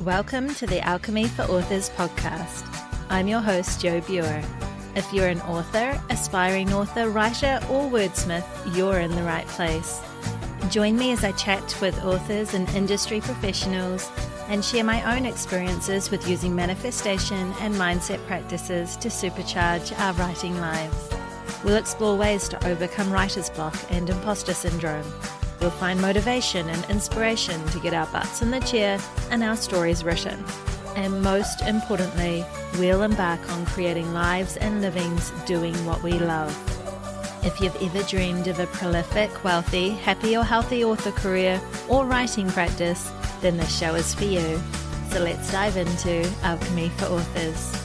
Welcome to the Alchemy for Authors podcast. I'm your host, Jo Buer. If you're an author, aspiring author, writer, or wordsmith, you're in the right place. Join me as I chat with authors and industry professionals and share my own experiences with using manifestation and mindset practices to supercharge our writing lives. We'll explore ways to overcome writer's block and imposter syndrome. We'll find motivation and inspiration to get our butts in the chair and our stories written. And most importantly, we'll embark on creating lives and livings doing what we love. If you've ever dreamed of a prolific, wealthy, happy or healthy author career or writing practice, then this show is for you. So let's dive into Alchemy for Authors.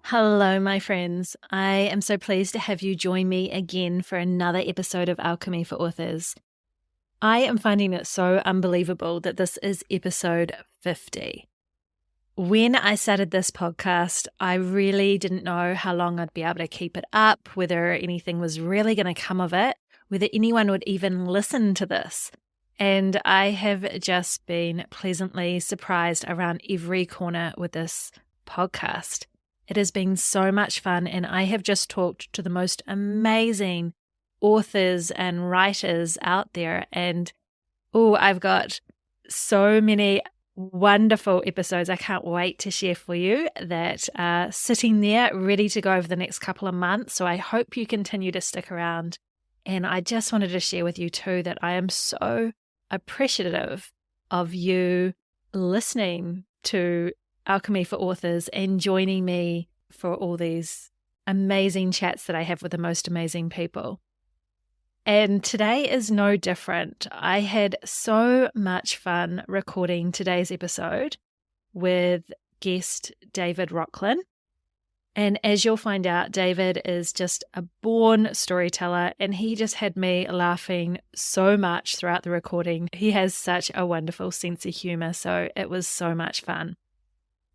Hello, my friends. I am so pleased to have you join me again for another episode of Alchemy for Authors. I am finding it so unbelievable that this is episode 50. When I started this podcast, I really didn't know how long I'd be able to keep it up, whether anything was really going to come of it, whether anyone would even listen to this. And I have just been pleasantly surprised around every corner with this podcast. It has been so much fun, and I have just talked to the most amazing authors and writers out there. And I've got so many wonderful episodes I can't wait to share for you that are sitting there ready to go over the next couple of months. So I hope you continue to stick around. And I just wanted to share with you too that I am so appreciative of you listening to Alchemy for Authors and joining me for all these amazing chats that I have with the most amazing people. And today is no different. I had so much fun recording today's episode with guest David Rocklin. And as you'll find out, David is just a born storyteller, and he just had me laughing so much throughout the recording. He has such a wonderful sense of humor, so it was so much fun.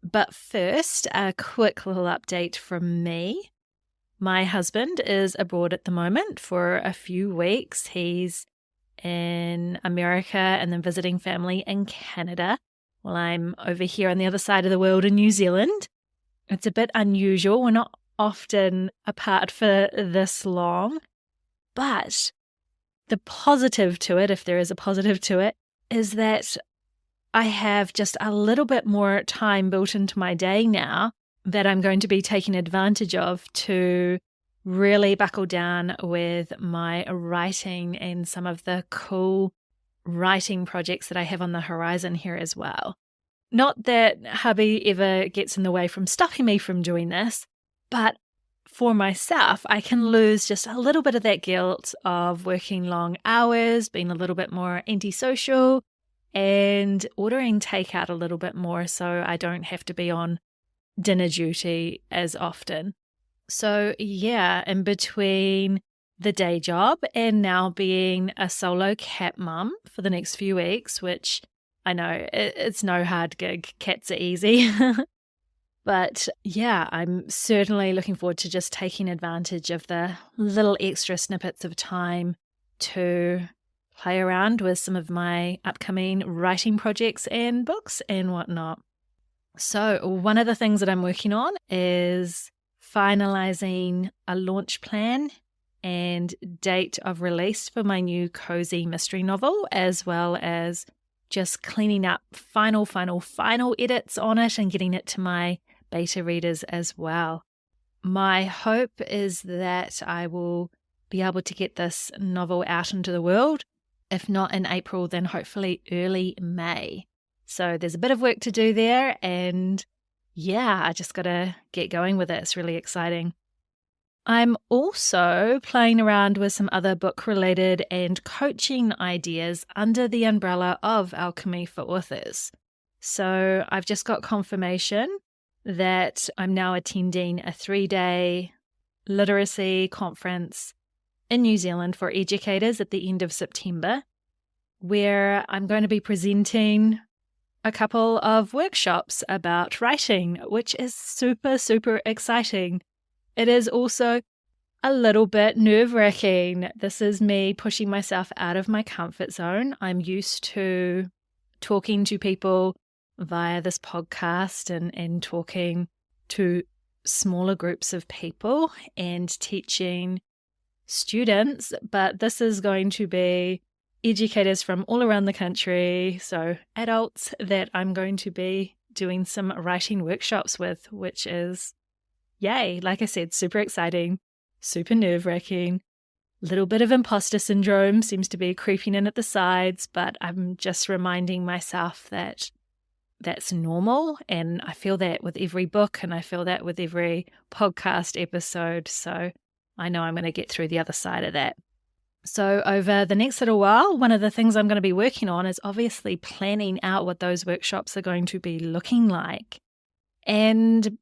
But first, a quick little update from me. My husband is abroad at the moment for a few weeks. He's in America and then visiting family in Canada, while I'm over here on the other side of the world in New Zealand. It's a bit unusual. We're not often apart for this long. But the positive to it, if there is a positive to it, is that I have just a little bit more time built into my day now that I'm going to be taking advantage of to really buckle down with my writing and some of the cool writing projects that I have on the horizon here as well. Not that hubby ever gets in the way from stopping me from doing this, but for myself, I can lose just a little bit of that guilt of working long hours, being a little bit more antisocial, and ordering takeout a little bit more so I don't have to be on dinner duty as often. So yeah, in between the day job and now being a solo cat mum for the next few weeks, which I know it's no hard gig, cats are easy. But yeah, I'm certainly looking forward to just taking advantage of the little extra snippets of time to play around with some of my upcoming writing projects and books and whatnot. So one of the things that I'm working on is finalizing a launch plan and date of release for my new cozy mystery novel, as well as just cleaning up final edits on it and getting it to my beta readers as well. My hope is that I will be able to get this novel out into the world. If not in April, then hopefully early May. So there's a bit of work to do there, and yeah, I just got to get going with it. It's really exciting. I'm also playing around with some other book-related and coaching ideas under the umbrella of Alchemy for Authors. So I've just got confirmation that I'm now attending a 3-day literacy conference in New Zealand for educators at the end of September, where I'm going to be presenting a couple of workshops about writing, which is super, super exciting. It is also a little bit nerve-wracking. This is me pushing myself out of my comfort zone. I'm used to talking to people via this podcast and talking to smaller groups of people and teaching students, but this is going to be educators from all around the country, so adults that I'm going to be doing some writing workshops with, which is, yay, like I said, super exciting, super nerve-wracking. Little bit of imposter syndrome seems to be creeping in at the sides, but I'm just reminding myself that that's normal. And I feel that with every book, and I feel that with every podcast episode. So I know I'm going to get through the other side of that. So over the next little while, one of the things I'm going to be working on is obviously planning out what those workshops are going to be looking like. And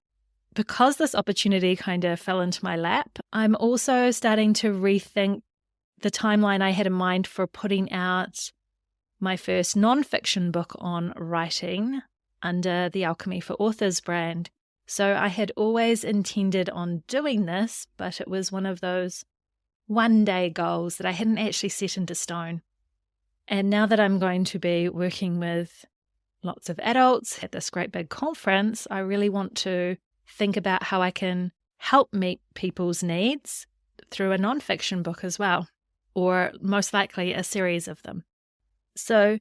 because this opportunity kind of fell into my lap, I'm also starting to rethink the timeline I had in mind for putting out my first nonfiction book on writing under the Alchemy for Authors brand. So I had always intended on doing this, but it was one of those one-day goals that I hadn't actually set into stone. And now that I'm going to be working with lots of adults at this great big conference, I really want to think about how I can help meet people's needs through a nonfiction book as well, or most likely a series of them. So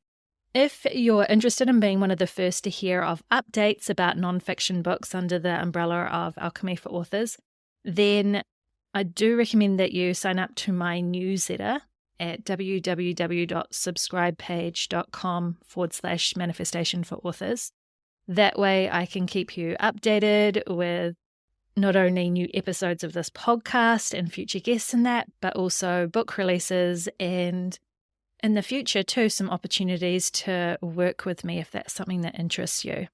if you're interested in being one of the first to hear of updates about nonfiction books under the umbrella of Alchemy for Authors, then I do recommend that you sign up to my newsletter at www.subscribepage.com/manifestation for authors. That way I can keep you updated with not only new episodes of this podcast and future guests in that, but also book releases and in the future too, some opportunities to work with me if that's something that interests you.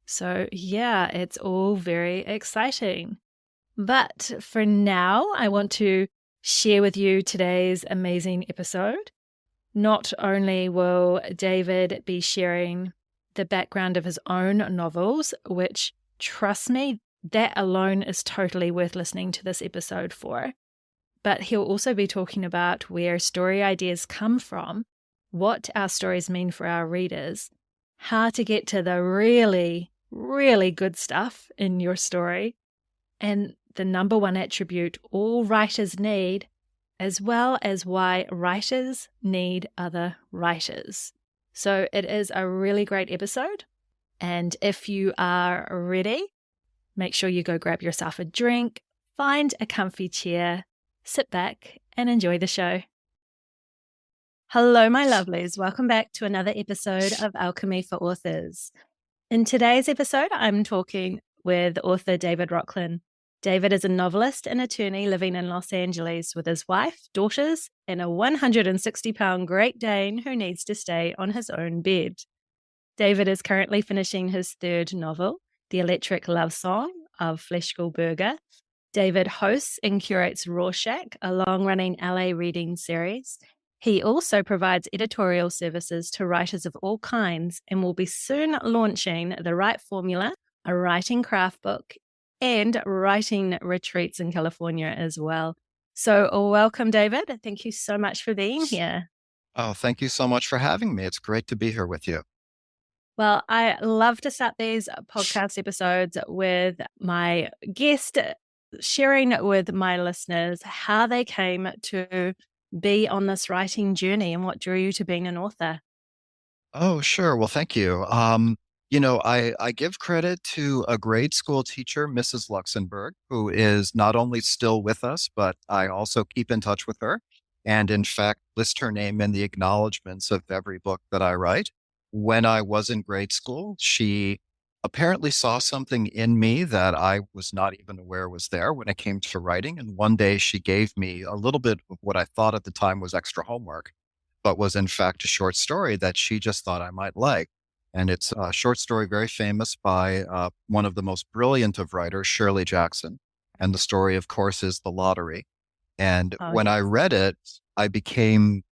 So yeah, it's all very exciting. But for now, I want to share with you today's amazing episode. Not only will David be sharing the background of his own novels, which, trust me, that alone is totally worth listening to this episode for, but he'll also be talking about where story ideas come from, what our stories mean for our readers, how to get to the really, really good stuff in your story, and the number one attribute all writers need, as well as why writers need other writers. So it is a really great episode. And if you are ready, make sure you go grab yourself a drink, find a comfy chair, sit back and enjoy the show. Hello, my lovelies. Welcome back to another episode of Alchemy for Authors. In today's episode, I'm talking with author David Rocklin. David is a novelist and attorney living in Los Angeles with his wife, daughters, and a 160-pound Great Dane who needs to stay on his own bed. David is currently finishing his third novel, The Electric Love Song of Fleschkel Burger. David hosts and curates Rorschach, a long-running LA reading series. He also provides editorial services to writers of all kinds and will be soon launching The Right Formula, a writing craft book, and writing retreats in California as well. So welcome, David. Thank you so much for being here. Oh, thank you so much for having me. It's great to be here with you. Well, I love to start these podcast episodes with my guest sharing with my listeners how they came to be on this writing journey and what drew you to being an author. Oh, sure. Well, thank you. I give credit to a grade school teacher, Mrs. Luxembourg, who is not only still with us, but I also keep in touch with her. And in fact, list her name in the acknowledgments of every book that I write. When I was in grade school, she apparently saw something in me that I was not even aware was there when it came to writing. And one day she gave me a little bit of what I thought at the time was extra homework, but was in fact a short story that she just thought I might like. And it's a short story very famous by one of the most brilliant of writers, Shirley Jackson. And the story, of course, is The Lottery. And when I read it, I became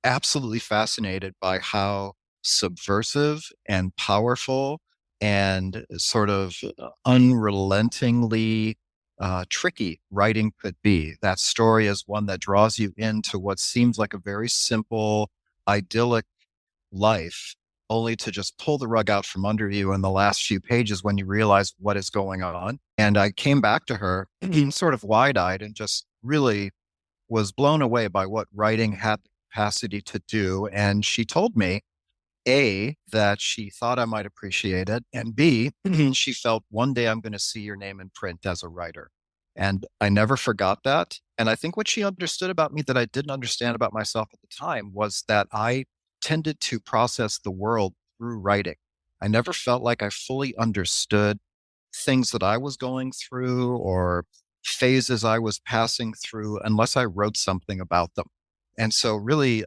absolutely fascinated by how subversive and powerful and sort of unrelentingly tricky writing could be. That story is one that draws you into what seems like a very simple, idyllic life, only to just pull the rug out from under you in the last few pages when you realize what is going on. And I came back to her sort of wide eyed and just really was blown away by what writing had the capacity to do. And she told me, A, that she thought I might appreciate it, and B, she felt one day I'm going to see your name in print as a writer. And I never forgot that. And I think what she understood about me that I didn't understand about myself at the time was that I tended to process the world through writing. I never felt like I fully understood things that I was going through or phases I was passing through unless I wrote something about them. And so really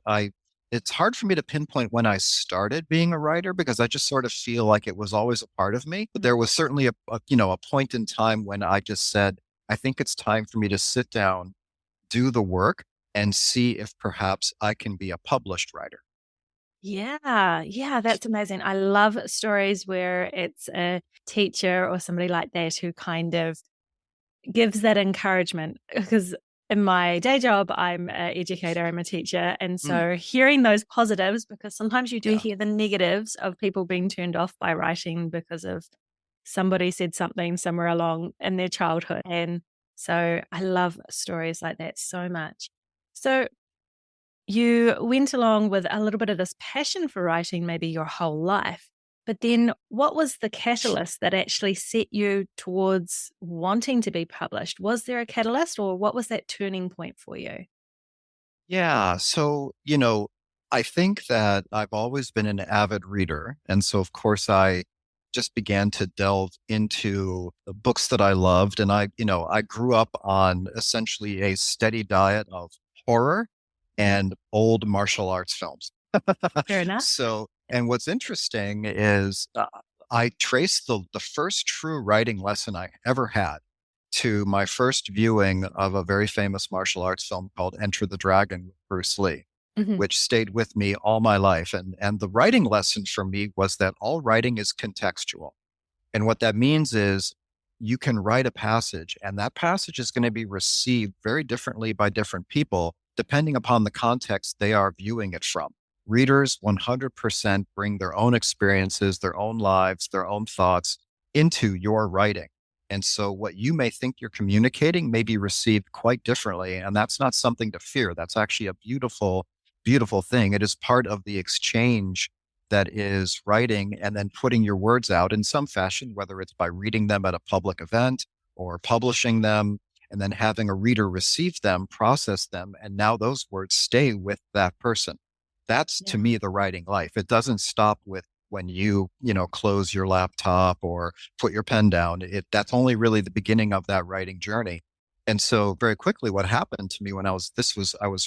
it's hard for me to pinpoint when I started being a writer because I just sort of feel like it was always a part of me. But there was certainly a point in time when I just said, I think it's time for me to sit down, do the work, and see if perhaps I can be a published writer. Yeah, yeah, that's amazing. I love stories where it's a teacher or somebody like that who kind of gives that encouragement because in my day job, I'm an educator, I'm a teacher. And Mm, so hearing those positives, because sometimes you do yeah. hear the negatives of people being turned off by writing because of somebody said something somewhere along in their childhood. And so I love stories like that so much. So you went along with a little bit of this passion for writing maybe your whole life. But then what was the catalyst that actually set you towards wanting to be published? Was there a catalyst or what was that turning point for you? Yeah. So, I think that I've always been an avid reader. And so, of course, I just began to delve into the books that I loved. And I grew up on essentially a steady diet of horror and old martial arts films. Fair enough. So, and what's interesting is I traced the first true writing lesson I ever had to my first viewing of a very famous martial arts film called Enter the Dragon with Bruce Lee, Mhm. which stayed with me all my life. And the writing lesson for me was that all writing is contextual. And what that means is you can write a passage, and that passage is going to be received very differently by different people, depending upon the context they are viewing it from. Readers 100% bring their own experiences, their own lives, their own thoughts into your writing. And so what you may think you're communicating may be received quite differently. And that's not something to fear. That's actually a beautiful, beautiful thing. It is part of the exchange that is writing and then putting your words out in some fashion, whether it's by reading them at a public event or publishing them and then having a reader receive them, process them, and now those words stay with that person. That's to Yeah. me the writing life. It doesn't stop with when close your laptop or put your pen down. That's only really the beginning of that writing journey. And so very quickly what happened to me when I was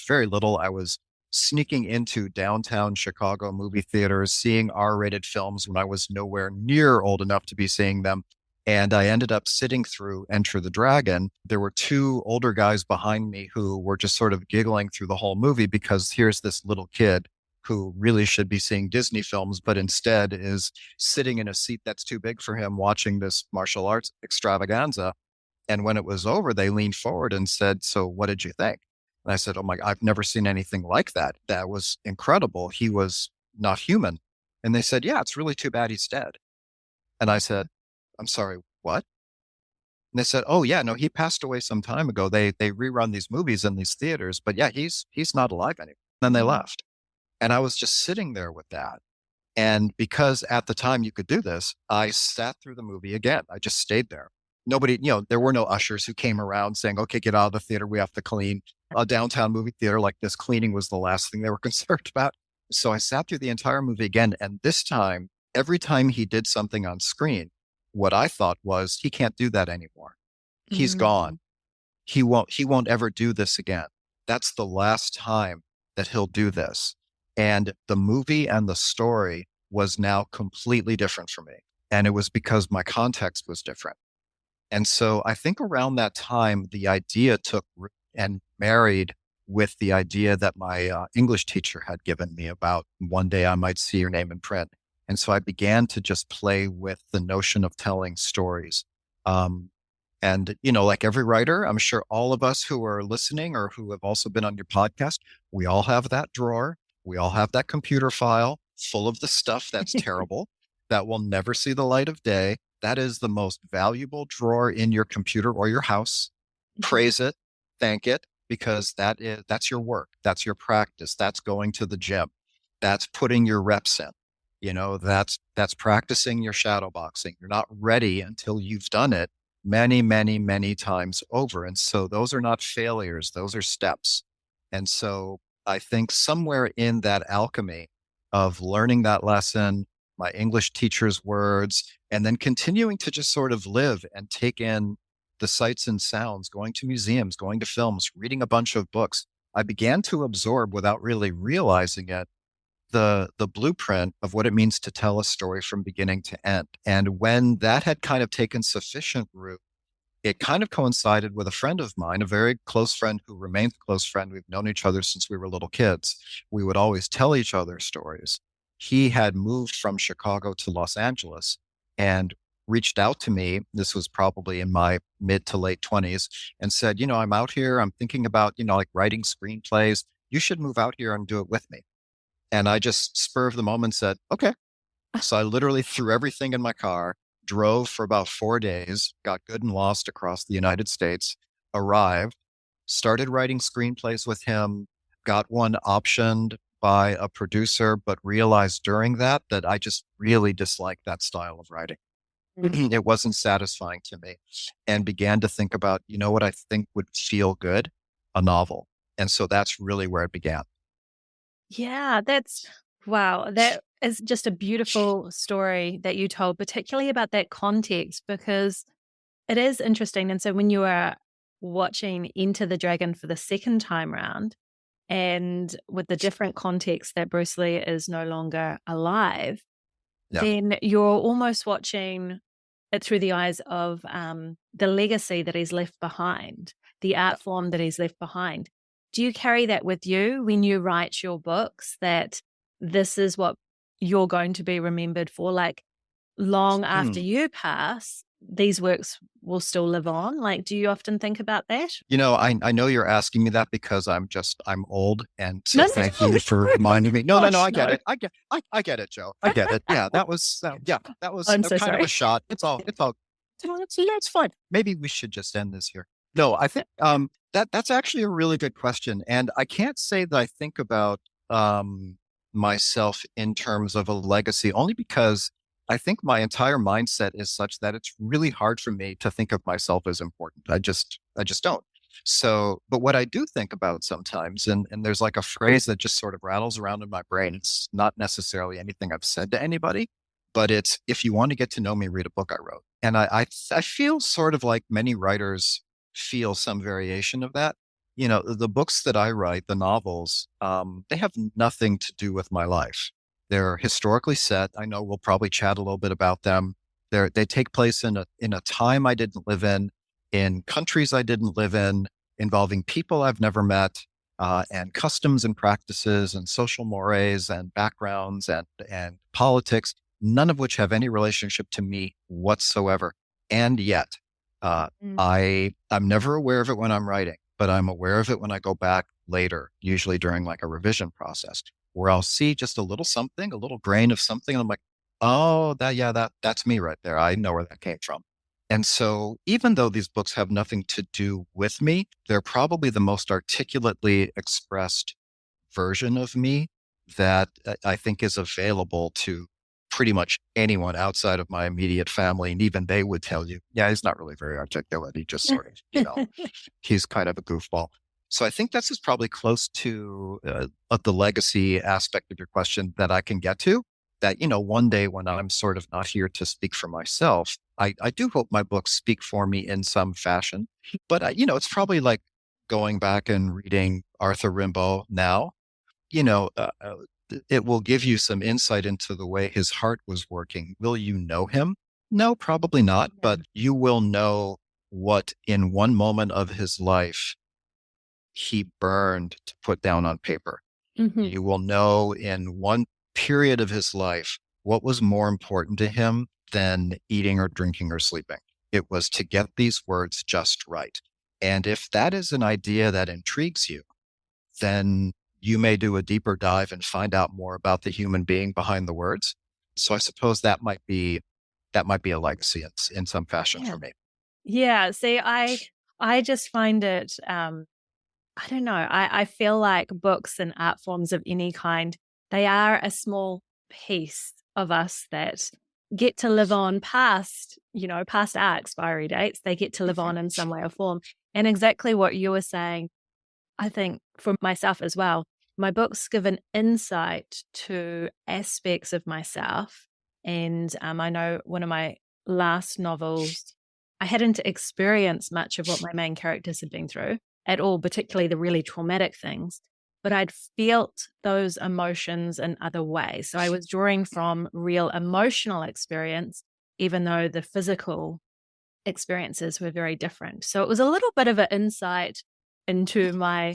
very little. I was sneaking into downtown Chicago movie theaters, seeing R-rated films when I was nowhere near old enough to be seeing them. And I ended up sitting through Enter the Dragon. There were two older guys behind me who were just sort of giggling through the whole movie because here's this little kid who really should be seeing Disney films, but instead is sitting in a seat that's too big for him watching this martial arts extravaganza. And when it was over, they leaned forward and said, "So what did you think?" And I said, "Oh my, I've never seen anything like that. That was incredible. He was not human." And they said, "Yeah, it's really too bad he's dead." And I said, "I'm sorry, what?" And they said, "Oh yeah, no, he passed away some time ago. They rerun these movies in these theaters, but yeah, he's not alive anymore." Then they Mhm. left. And I was just sitting there with that. And because at the time you could do this, I sat through the movie again. I just stayed there. Nobody, there were no ushers who came around saying, "Okay, get out of the theater. We have to clean." A downtown movie theater like this, cleaning was the last thing they were concerned about. So I sat through the entire movie again. And this time, every time he did something on screen, what I thought was, he can't do that anymore. He's gone. Mm. He won't ever do this again. That's the last time that he'll do this. And the movie and the story was now completely different for me. And it was because my context was different. And so I think around that time, the idea took root and married with the idea that my English teacher had given me about one day I might see your name in print. And so I began to just play with the notion of telling stories. Um, And, like every writer, I'm sure all of us who are listening or who have also been on your podcast, we all have that drawer. We all have that computer file full of the stuff that's terrible, that will never see the light of day. That is the most valuable drawer in your computer or your house. Praise it, thank it, because that's your work. That's your practice. That's going to the gym. That's putting your reps in. That's practicing your shadow boxing. You're not ready until you've done it many, many, many times over. And so those are not failures, those are steps. And so I think somewhere in that alchemy of learning that lesson, my English teacher's words, and then continuing to just sort of live and take in the sights and sounds, going to museums, going to films, reading a bunch of books, I began to absorb without really realizing it the blueprint of what it means to tell a story from beginning to end. And when that had kind of taken sufficient root, it kind of coincided with a friend of mine, a very close friend who remains a close friend. We've known each other since we were little kids. We would always tell each other stories. He had moved from Chicago to Los Angeles and reached out to me. This was probably in my mid to late 20s and said, I'm out here. I'm thinking about, like writing screenplays. You should move out here and do it with me. And I just spur of the moment said, okay. So I literally threw everything in my car, drove for about 4 days, got good and lost across the United States, arrived, started writing screenplays with him, got one optioned by a producer, but realized during that I just really disliked that style of writing. It wasn't satisfying to me, and began to think about, what I think would feel good? A novel. And so that's really where it began. Yeah, wow. That is just a beautiful story that you told, particularly about that context, because it is interesting. And so when you are watching Enter the Dragon for the second time round, and with the different context that Bruce Lee is no longer alive, Yeah. then you're almost watching it through the eyes of the legacy that he's left behind, the art form that he's left behind. Do you carry that with you when you write your books, that this is what you're going to be remembered for? Like, long after you pass, these works will still live on. Like, do you often think about that? I know you're asking me that because I'm old. And so No, thank you for reminding me. No, I get no. it. I get it, Joe. I get it. Yeah, that was I'm so kind of sorry. a shot. It's fine. Maybe we should just end this here. No, I think that's actually a really good question. And I can't say that I think about myself in terms of a legacy, only because I think my entire mindset is such that it's really hard for me to think of myself as important. I just don't. So, but what I do think about sometimes, and there's like a phrase that just sort of rattles around in my brain. It's not necessarily anything I've said to anybody, but it's, if you want to get to know me, read a book I wrote. And I feel sort of like many writers feel some variation of that. The books that I write, the novels, they have nothing to do with my life. They're historically set. I know we'll probably chat a little bit about them. They take place in a time I didn't live in countries I didn't live in, involving people I've never met, and customs and practices and social mores and backgrounds and politics, none of which have any relationship to me whatsoever. And yet, I'm never aware of it when I'm writing, but I'm aware of it when I go back later, usually during like a revision process, where I'll see just a little something, a little grain of something. And I'm like, oh, that's me right there. I know where that came from. And so even though these books have nothing to do with me, they're probably the most articulately expressed version of me that I think is available to pretty much anyone outside of my immediate family. And even they would tell you, yeah, he's not really very articulate. He just sort of, he's kind of a goofball. So I think that's as probably close to the legacy aspect of your question that I can get to. That, one day when I'm sort of not here to speak for myself, I do hope my books speak for me in some fashion. But, it's probably like going back and reading Arthur Rimbaud now. It will give you some insight into the way his heart was working. Will you know him? No, probably not. Yeah. But you will know what in one moment of his life he burned to put down on paper. You will know in one period of his life what was more important to him than eating or drinking or sleeping. It was to get these words just right. And if that is an idea that intrigues you, then you may do a deeper dive and find out more about the human being behind the words. So I suppose that might be a legacy in some fashion Yeah. for me. Yeah. See, I just find it I don't know. I feel like books and art forms of any kind, they are a small piece of us that get to live on past, past our expiry dates. They get to live on in some way or form. And exactly what you were saying, I think for myself as well, my books give an insight to aspects of myself. And I know one of my last novels, I hadn't experienced much of what my main characters had been through at all, particularly the really traumatic things. But I'd felt those emotions in other ways. So I was drawing from real emotional experience, even though the physical experiences were very different. So it was a little bit of an insight into my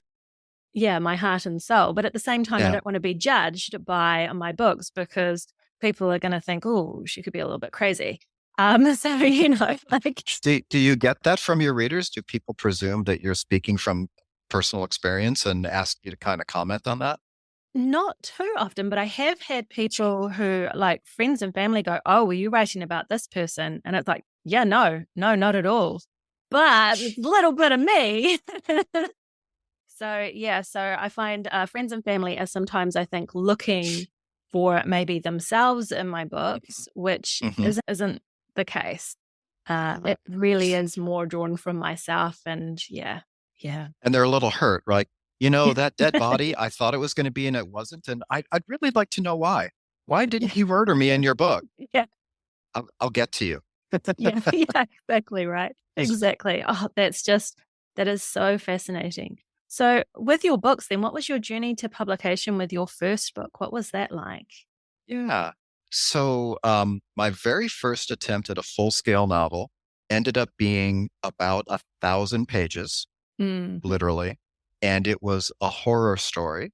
heart and soul. But at the same time, I Yeah. don't want to be judged by my books because people are going to think, oh, she could be a little bit crazy. So, like Do you get that from your readers? Do people presume that you're speaking from personal experience and ask you to kind of comment on that? not too often, but I have had people who, like friends and family, go, oh, were you writing about this person? And it's like, yeah, no, not at all. But a little bit of me. So, yeah, so I find friends and family are sometimes, I think, looking for maybe themselves in my books, which Hmm. isn't the case. It really is more drawn from myself. And yeah. And they're a little hurt, right? That dead body, I thought it was going to be and it wasn't. And I'd really like to know why. Why Yeah. didn't he murder me in your book? Yeah. I'll get to you. Yeah. Yeah. Exactly. Right. Exactly. Oh, that is so fascinating. So, with your books, then, what was your journey to publication with your first book? What was that like? Yeah. So, my very first attempt at a full scale novel ended up being about 1,000 pages, Mm. literally. And it was a horror story.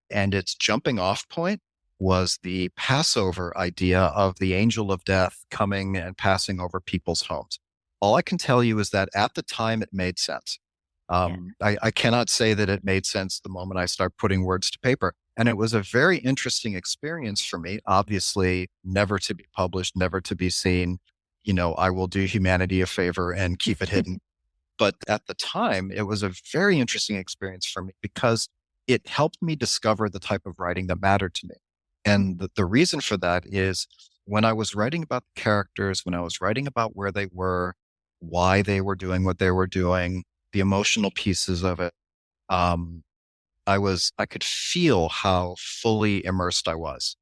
And its jumping off point was the Passover idea of the angel of death coming and passing over people's homes. All I can tell you is that at the time it made sense. Yeah. I cannot say that it made sense the moment I start putting words to paper. And it was a very interesting experience for me. Obviously, never to be published, never to be seen. I will do humanity a favor and keep it hidden. But at the time, it was a very interesting experience for me because it helped me discover the type of writing that mattered to me. And the reason for that is when I was writing about the characters, when I was writing about where they were, why they were doing what they were doing, the emotional pieces of it, um, I could feel how fully immersed I was.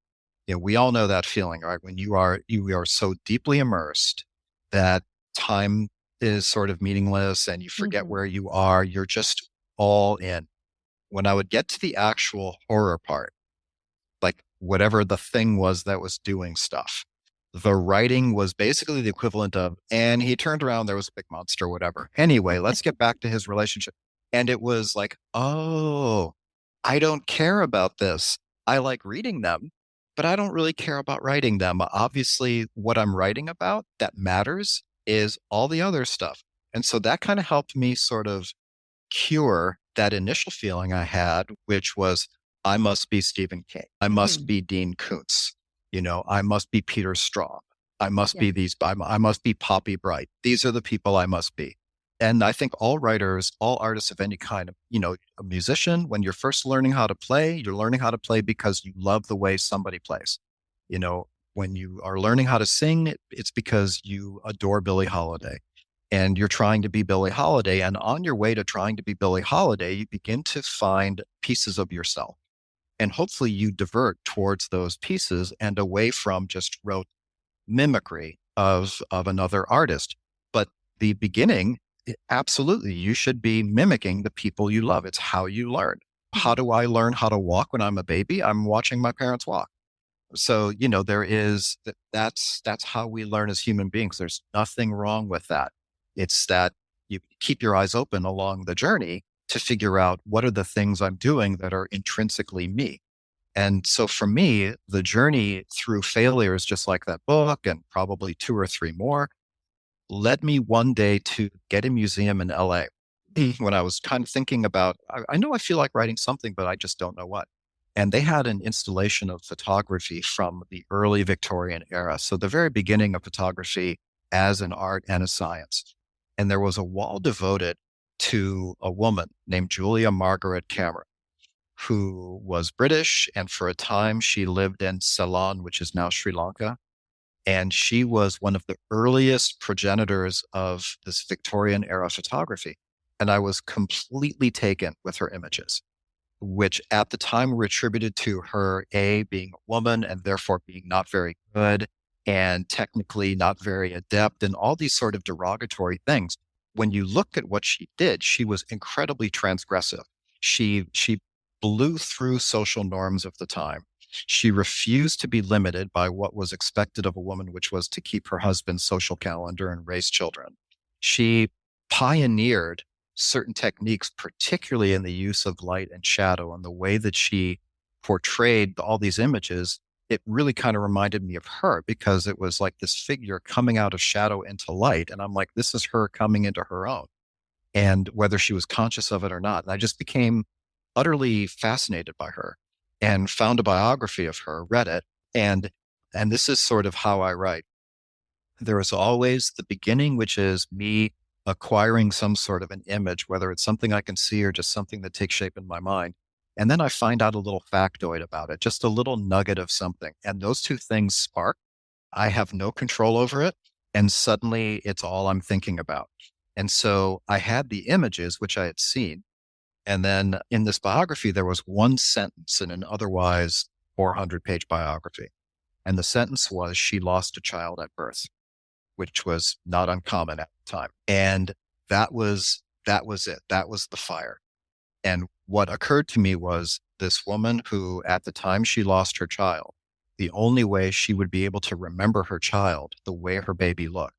We all know that feeling, right? When you are so deeply immersed that time is sort of meaningless and you forget Mhm. where you are. You're just all in. When I would get to the actual horror part, like whatever the thing was that was doing stuff, the writing was basically the equivalent of, and he turned around, there was a big monster, whatever. Anyway, let's get back to his relationship. And it was like, oh, I don't care about this. I like reading them, but I don't really care about writing them. Obviously, what I'm writing about that matters is all the other stuff. And so that kind of helped me sort of cure that initial feeling I had, which was, I must be Stephen King. I must Mhm. be Dean Koontz. I must be Peter Straub. I must Yeah. be I must be Poppy Bright. These are the people I must be. And I think all writers, all artists of any kind, a musician, when you're first learning how to play, you're learning how to play because you love the way somebody plays. When you are learning how to sing, it's because you adore Billie Holiday and you're trying to be Billie Holiday. And on your way to trying to be Billie Holiday, you begin to find pieces of yourself. And hopefully you divert towards those pieces and away from just rote mimicry of another artist. But the beginning, absolutely, you should be mimicking the people you love. It's how you learn. How Mhm. do I learn how to walk when I'm a baby? I'm watching my parents walk. So, there is that's how we learn as human beings. There's nothing wrong with that. It's that you keep your eyes open along the journey to figure out what are the things I'm doing that are intrinsically me. And so for me, the journey through failures, just like that book and probably two or three more, led me one day to get a museum in LA when I was kind of thinking about, I know I feel like writing something, but I just don't know what. And they had an installation of photography from the early Victorian era. So the very beginning of photography as an art and a science. And there was a wall devoted to a woman named Julia Margaret Cameron, who was British. And for a time, she lived in Ceylon, which is now Sri Lanka. And she was one of the earliest progenitors of this Victorian era photography. And I was completely taken with her images, which at the time were attributed to her, A, being a woman and therefore being not very good and technically not very adept and all these sort of derogatory things. When you look at what she did, she was incredibly transgressive. She blew through social norms of the time. She refused to be limited by what was expected of a woman, which was to keep her husband's social calendar and raise children. She pioneered certain techniques, particularly in the use of light and shadow and the way that she portrayed all these images. It really kind of reminded me of her because it was like this figure coming out of shadow into light. And I'm like, this is her coming into her own. And whether she was conscious of it or not. And I just became utterly fascinated by her and found a biography of her, read it. And this is sort of how I write. There is always the beginning, which is me acquiring some sort of an image, whether it's something I can see or just something that takes shape in my mind. And then I find out a little factoid about it, just a little nugget of something. And those two things spark. I have no control over it. And suddenly it's all I'm thinking about. And so I had the images, which I had seen. And then in this biography, there was one sentence in an otherwise 400-page biography. And the sentence was, she lost a child at birth, which was not uncommon at the time. And that was it. That was the fire. And what occurred to me was this woman who, at the time she lost her child, the only way she would be able to remember her child, the way her baby looked,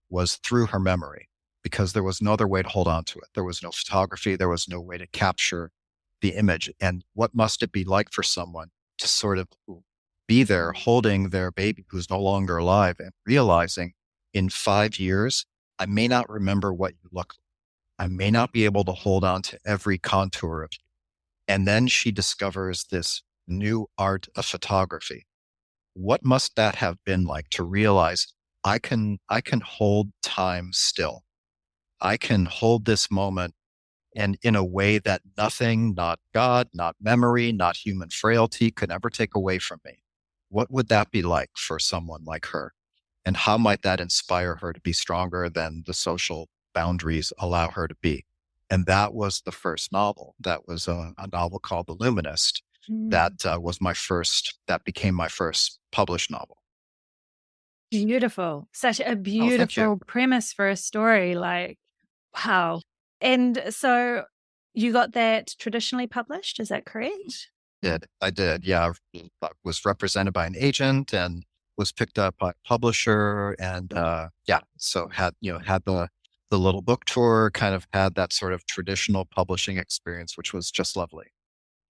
was through her memory, because there was no other way to hold on to it. There was no photography. There was no way to capture the image. And what must it be like for someone to sort of be there holding their baby who's no longer alive and realizing in 5 years, I may not remember what you look like. I may not be able to hold on to every contour of you. And then she discovers this new art of photography. What must that have been like to realize I can hold time still. I can hold this moment and in a way that nothing, not God, not memory, not human frailty could ever take away from me. What would that be like for someone like her? And how might that inspire her to be stronger than the social boundaries allow her to be? And that was the first novel. That was a novel called The Luminist. Mm. That became my first published novel. Beautiful. Such a Oh, thank you. beautiful premise for a story. Like, wow. And so you got that traditionally published, is that correct? I did. Yeah. I was represented by an agent and was picked up by a publisher and, yeah. So had the little book tour, kind of had that sort of traditional publishing experience, which was just lovely.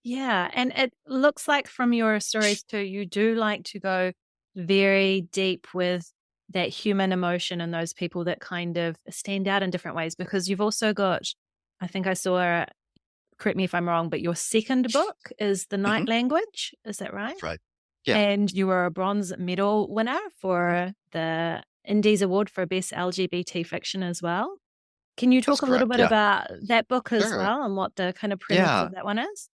Yeah. And it looks like from your stories too, you do like to go very deep with that human emotion and those people that kind of stand out in different ways because you've also got, I think I saw, correct me if I'm wrong, but your second book is The Hmm. Night Language. Is that right? Right. Yeah. And you were a bronze medal winner for the Indies Award for Best LGBT Fiction as well. Can you That's talk a little correct. bit Yeah. about that book as Sure. well and what the kind of premise Yeah. of that one is?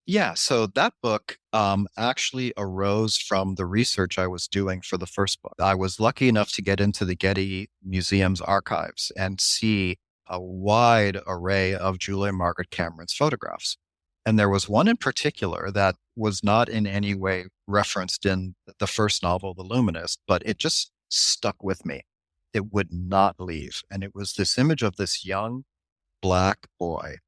Yeah, so that book actually arose from the research I was doing for the first book. I was lucky enough to get into the Getty Museum's archives and see a wide array of Julia Margaret Cameron's photographs. And there was one in particular that was not in any way referenced in the first novel, The Luminist, but it just stuck with me. It would not leave. And it was this image of this young Black boy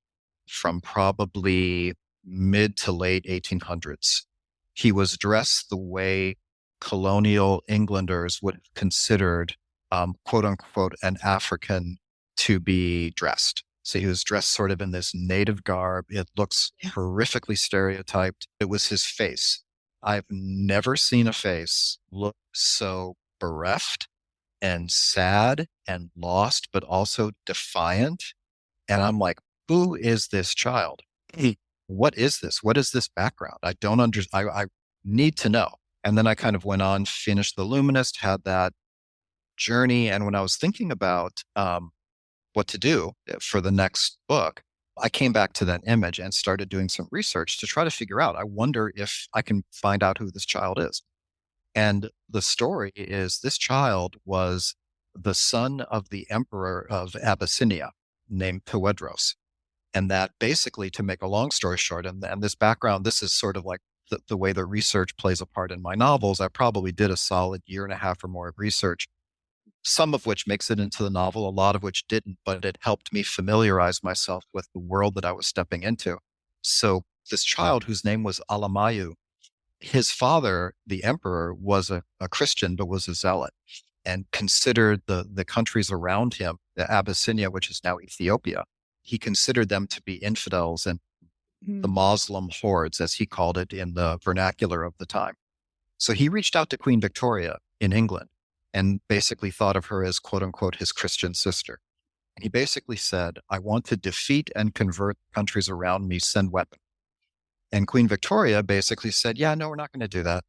from probably mid to late 1800s. He was dressed the way colonial Englanders would have considered, quote unquote, an African to be dressed. So he was dressed sort of in this native garb. It looks horrifically stereotyped. It was his face. I've never seen a face look so bereft and sad and lost, but also defiant. And I'm like, who is this child? What is this? What is this background? I don't understand. I need to know. And then I kind of went on, finished the Luminist, had that journey. And when I was thinking about what to do for the next book, I came back to that image and started doing some research to try to figure out, I wonder if I can find out who this child is. And the story is this child was the son of the emperor of Abyssinia named Pewedros. And that basically, to make a long story short, and this background, this is sort of like the way the research plays a part in my novels. I probably did a solid year and a half or more of research, some of which makes it into the novel, a lot of which didn't, but it helped me familiarize myself with the world that I was stepping into. So this child whose name was Alamayu, his father, the emperor, was a Christian, but was a zealot and considered the countries around him, the Abyssinia, which is now Ethiopia, he considered them to be infidels and the Muslim hordes, as he called it in the vernacular of the time. So he reached out to Queen Victoria in England and basically thought of her as, quote unquote, his Christian sister. And he basically said, I want to defeat and convert countries around me, send weapons. And Queen Victoria basically said, yeah, no, we're not going to do that.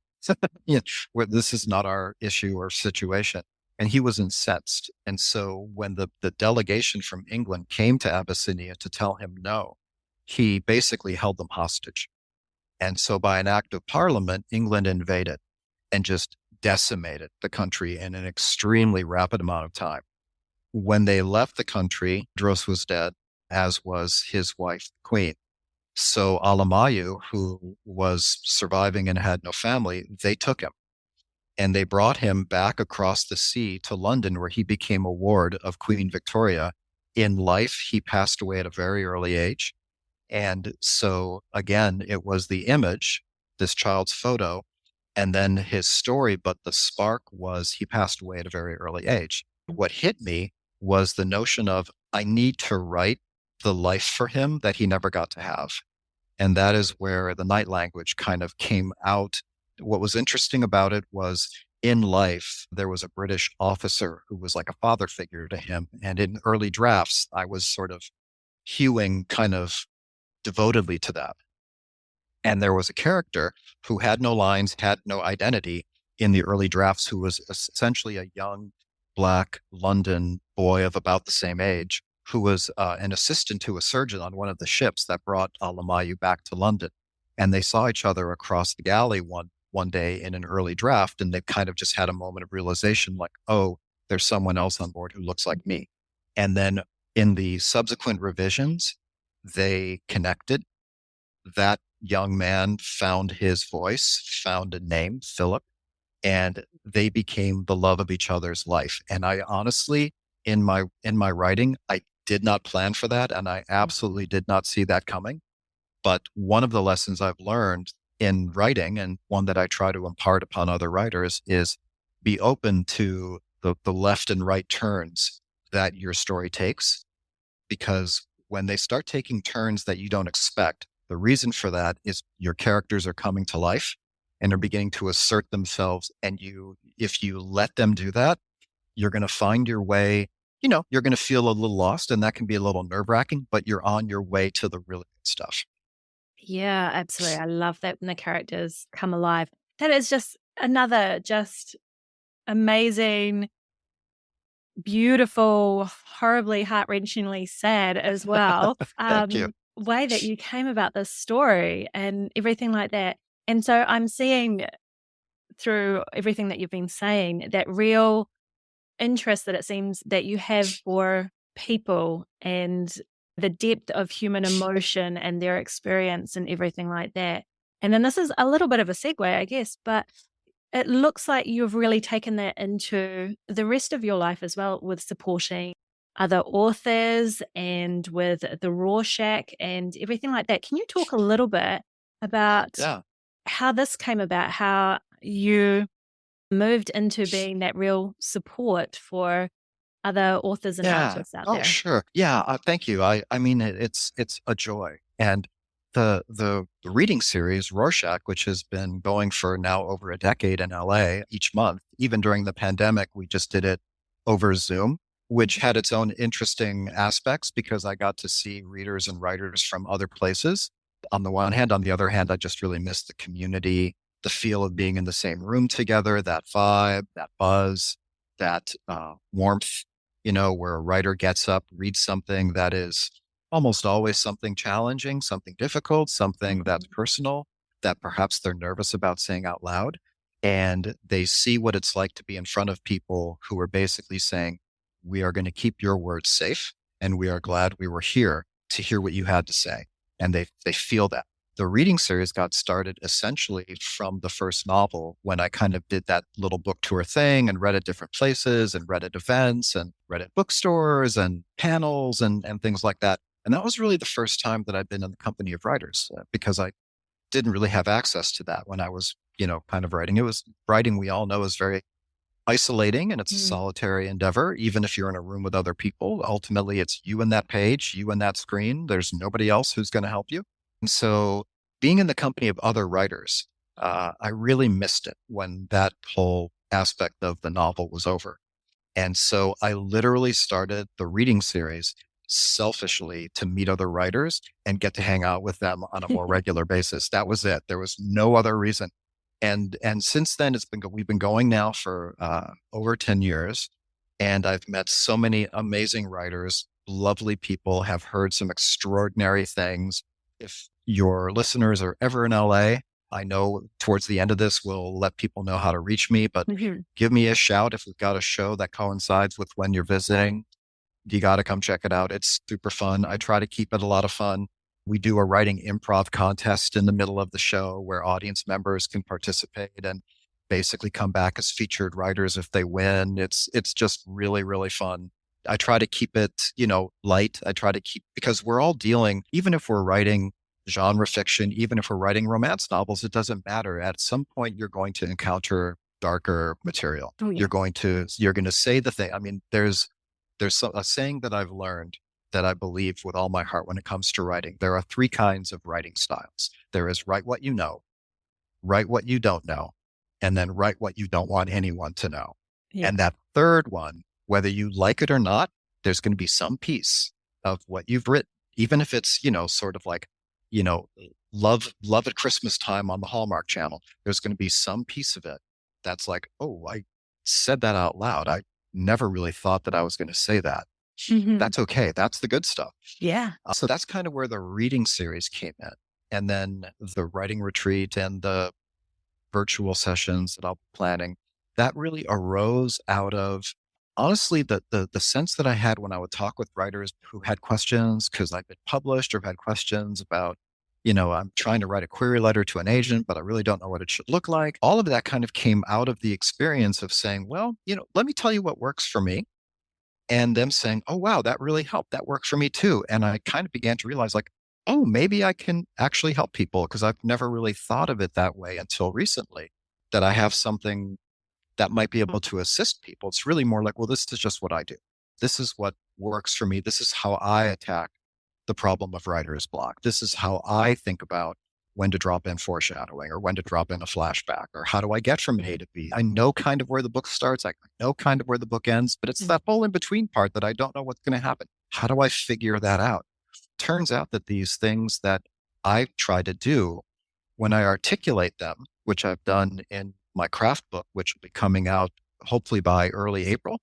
Yeah, this is not our issue or situation. And he was incensed. And so when the delegation from England came to Abyssinia to tell him no, he basically held them hostage. And so by an act of parliament, England invaded and just decimated the country in an extremely rapid amount of time. When they left the country, Dros was dead, as was his wife, the Queen. So Alamayu, who was surviving and had no family, they took him and they brought him back across the sea to London, where he became a ward of Queen Victoria. In life, he passed away at a very early age. And so again, it was the image, this child's photo, and then his story. But the spark was he passed away at a very early age. What hit me was the notion of I need to write the life for him that he never got to have. And that is where the night language kind of came out. What was interesting about it was in life, there was a British officer who was like a father figure to him. And in early drafts, I was sort of hewing kind of devotedly to that. And there was a character who had no lines, had no identity in the early drafts, who was essentially a young Black London boy of about the same age, who was an assistant to a surgeon on one of the ships that brought Alamayu back to London. And they saw each other across the galley one day in an early draft, and they kind of just had a moment of realization like, oh, there's someone else on board who looks like me. And then in the subsequent revisions, they connected. That young man found his voice, found a name, Philip, and they became the love of each other's life. And I honestly, in my writing, I did not plan for that, and I absolutely did not see that coming. But one of the lessons I've learned in writing, and one that I try to impart upon other writers, is be open to the left and right turns that your story takes. Because when they start taking turns that you don't expect, the reason for that is your characters are coming to life and are beginning to assert themselves. And if you let them do that, you're going to find your way. You're going to feel a little lost, and that can be a little nerve-wracking, but you're on your way to the really good stuff. Yeah, absolutely. I love that when the characters come alive. That is just another amazing, beautiful, horribly heart-wrenchingly sad as well, Thank you. way that you came about this story and everything like that. And so I'm seeing through everything that you've been saying, that real interest that it seems that you have for people and the depth of human emotion and their experience and everything like that. And then this is a little bit of a segue, I guess, but it looks like you've really taken that into the rest of your life as well, with supporting other authors and with the Rorschach and everything like that. Can you talk a little bit about Yeah. how this came about, how you moved into being that real support for other authors and Yeah. artists out Oh, there? sure. Yeah. Thank you. I mean, it's a joy. And the reading series Rorschach, which has been going for now over a decade in LA each month, even during the pandemic, we just did it over Zoom, which had its own interesting aspects because I got to see readers and writers from other places. On the one hand, on the other hand, I just really missed the community, the feel of being in the same room together, that vibe, that buzz, that warmth, where a writer gets up, reads something that is almost always something challenging, something difficult, something that's personal, that perhaps they're nervous about saying out loud. And they see what it's like to be in front of people who are basically saying, we are going to keep your words safe, and we are glad we were here to hear what you had to say. And they feel that. The reading series got started essentially from the first novel when I kind of did that little book tour thing and read at different places and read at events and read at bookstores and panels and things like that. And that was really the first time that I'd been in the company of writers because I didn't really have access to that when I was, kind of writing. It was writing, we all know, is very isolating and it's a Mm. solitary endeavor. Even if you're in a room with other people, ultimately it's you and that page, you and that screen. There's nobody else who's going to help you. And so being in the company of other writers, I really missed it when that whole aspect of the novel was over. And so I literally started the reading series selfishly to meet other writers and get to hang out with them on a more regular basis. That was it. There was no other reason. And since then we've been going now for over 10 years, and I've met so many amazing writers, lovely people, have heard some extraordinary things. If your listeners are ever in LA, I know towards the end of this, we'll let people know how to reach me, but Mhm. give me a shout if we've got a show that coincides with when you're visiting. You got to come check it out. It's super fun. I try to keep it a lot of fun. We do a writing improv contest in the middle of the show where audience members can participate and basically come back as featured writers if they win. It's just really, really fun. I try to keep it, light. I try to keep, because we're all dealing, even if we're writing genre fiction, even if we're writing romance novels, it doesn't matter. At some point, you're going to encounter darker material. Oh, yeah. You're going to say the thing. I mean, there's a saying that I've learned that I believe with all my heart when it comes to writing. There are three kinds of writing styles. There is write what you know, write what you don't know, and then write what you don't want anyone to know. Yeah. And that third one, whether you like it or not, there's going to be some piece of what you've written, even if it's, sort of like, you know, love at Christmas time on the Hallmark Channel. There's going to be some piece of it that's like, oh, I said that out loud. I never really thought that I was going to say that. Mhm. That's okay. That's the good stuff. Yeah. So that's kind of where the reading series came in. And then the writing retreat and the virtual sessions that I'll be planning, that really arose out of honestly the sense that I had when I would talk with writers who had questions because I've been published or had questions about, I'm trying to write a query letter to an agent, but I really don't know what it should look like. All of that kind of came out of the experience of saying, well, let me tell you what works for me. And them saying, oh, wow, that really helped. That worked for me too. And I kind of began to realize, like, oh, maybe I can actually help people because I've never really thought of it that way until recently, that I have something that might be able to assist people. It's really more like, well, this is just what I do. This is what works for me. This is how I attack the problem of writer's block. This is how I think about when to drop in foreshadowing or when to drop in a flashback or how do I get from A to B. I know kind of where the book starts. I know kind of where the book ends, but it's Mm. that whole in between part that I don't know what's going to happen. How do I figure that out? Turns out that these things that I try to do when I articulate them, which I've done in my craft book, which will be coming out hopefully by early April,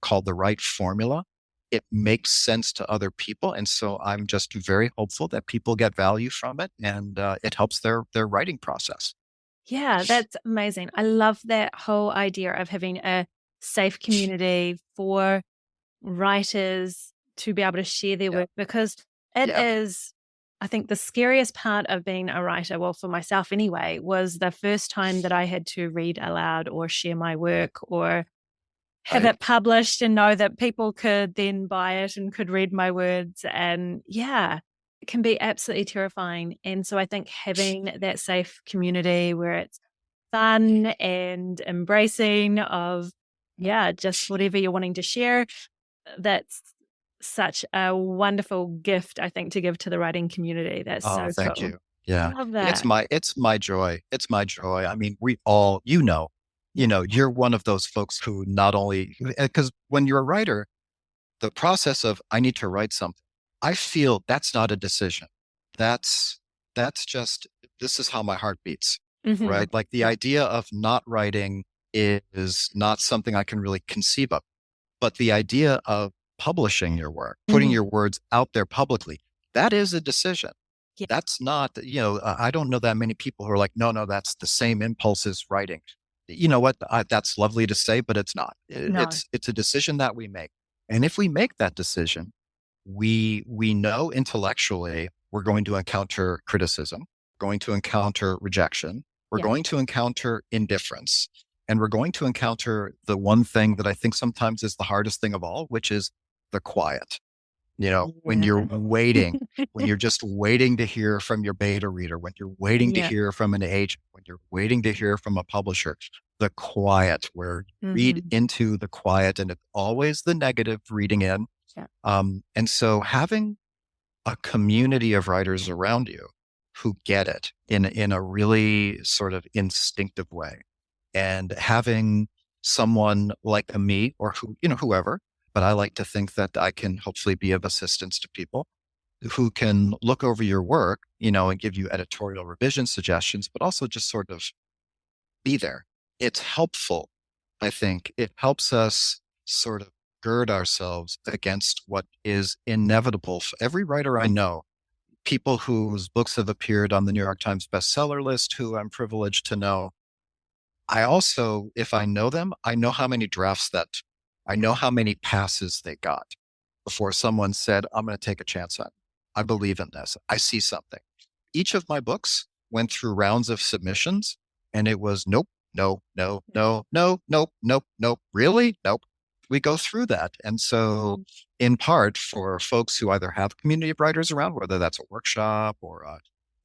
called The Right Formula, it makes sense to other people. And so I'm just very hopeful that people get value from it and it helps their writing process. Yeah, that's amazing. I love that whole idea of having a safe community for writers to be able to share their Yeah. work because it Yeah. is, I think, the scariest part of being a writer, well, for myself anyway, was the first time that I had to read aloud or share my work or have Right. it published and know that people could then buy it and could read my words. And yeah, it can be absolutely terrifying. And so I think having that safe community where it's fun and embracing of, yeah, just whatever you're wanting to share, that's such a wonderful gift, I think, to give to the writing community. That's Oh, so thank cool. you. Yeah. Love It's that. my joy. It's my joy. I mean, we all, Yeah. You're one of those folks who not only, because when you're a writer, the process of I need to write something, I feel that's not a decision. That's that's just this is how my heart beats, Hmm. right? Like the Yeah. idea of not writing is not something I can really conceive of. But the idea of publishing your work, putting Hmm. your words out there publicly, that is a decision. Yeah. That's not, I don't know that many people who are like, no, no, that's the same impulse as writing. You know what? That's lovely to say, but it's not. No. It's a decision that we make. And if we make that decision, we know intellectually we're going to encounter criticism, going to encounter rejection, we're Yeah. going to encounter indifference, and we're going to encounter the one thing that I think sometimes is the hardest thing of all, which is the quiet. When you're Yeah. waiting, when you're just waiting to hear from your beta reader, when you're waiting to Yeah. hear from an agent, when you're waiting to hear from a publisher, the quiet where you read Hmm. into the quiet and it's always the negative reading in. Yeah. And so having a community of writers around you who get it in a really sort of instinctive way, and having someone like me or whoever, but I like to think that I can hopefully be of assistance to people who can look over your work, and give you editorial revision suggestions, but also just sort of be there. It's helpful. I think it helps us sort of gird ourselves against what is inevitable for every writer I know, people whose books have appeared on the New York Times bestseller list, who I'm privileged to know. I also, if I know them, I know how many drafts I know how many passes they got before someone said, I'm going to take a chance on it. I believe in this. I see something. Each of my books went through rounds of submissions, and it was nope, no, no, no, no, nope, nope, nope, really? Nope. We go through that. And so, in part, for folks who either have a community of writers around, whether that's a workshop or a